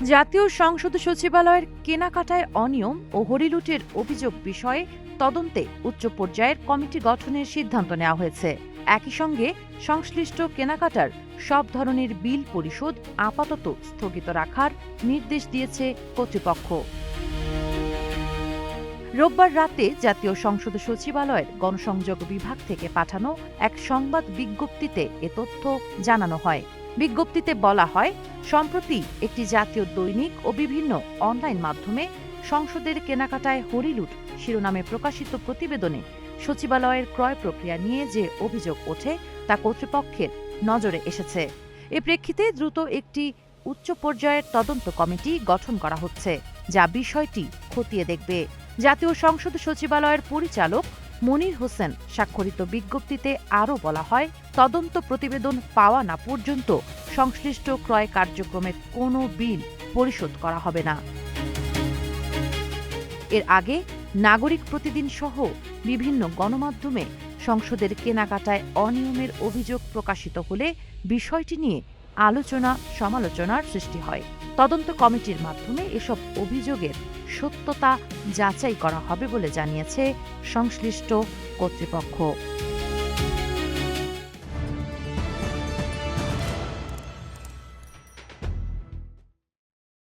জাতীয় সংসদ সচিবালয়ের কেনাকাটায় অনিয়ম ও হরিলুটের অভিযোগ বিষয়ে তদন্তে উচ্চ পর্যায়ের কমিটি গঠনের সিদ্ধান্ত নেওয়া হয়েছে। একই সঙ্গে সংশ্লিষ্ট কেনাকাটার সব ধরনের বিল পরিশোধ আপাতত স্থগিত রাখার নির্দেশ দিয়েছে কর্তৃপক্ষ। রোববার রাতে জাতীয় সংসদ সচিবালয়ের গণসংযোগ বিভাগ থেকে পাঠানো এক সংবাদ বিজ্ঞপ্তিতে এ তথ্য জানানো হয়। বিজ্ঞপ্তিতে বলা হয়, সম্প্রতি একটি জাতীয় দৈনিক ও বিভিন্ন অনলাইন মাধ্যমে সংসদের কেনাকাটায় হরিলুট শিরোনামে প্রকাশিত প্রতিবেদনে সচিবালয়ের ক্রয় প্রক্রিয়া নিয়ে যে অভিযোগ ওঠে তা কর্তৃপক্ষের নজরে এসেছে। এ প্রেক্ষিতে দ্রুত একটি উচ্চ পর্যায়ের তদন্ত কমিটি গঠন করা হচ্ছে, যা বিষয়টি খতিয়ে দেখবে। জাতীয় সংসদ সচিবালয়ের পরিচালক মনির হোসেন স্বাক্ষরিত বিজ্ঞপ্তিতে আরও বলা হয়, তদন্ত প্রতিবেদন পাওয়া না পর্যন্ত সংশ্লিষ্ট ক্রয় কার্যক্রমের কোনো বিল পরিশোধ করা হবে না। এর আগে নাগরিক প্রতিদিন সহ বিভিন্ন গণমাধ্যমে সংসদের কেনাকাটায় অনিয়মের অভিযোগ প্রকাশিত হলে বিষয়টি নিয়ে আলোচনা সমালোচনার সৃষ্টি হয়। তদন্ত কমিটির মাধ্যমে এসব অভিযোগের সত্যতা যাচাই করা হবে বলে জানিয়েছে সংশ্লিষ্ট কর্তৃপক্ষ।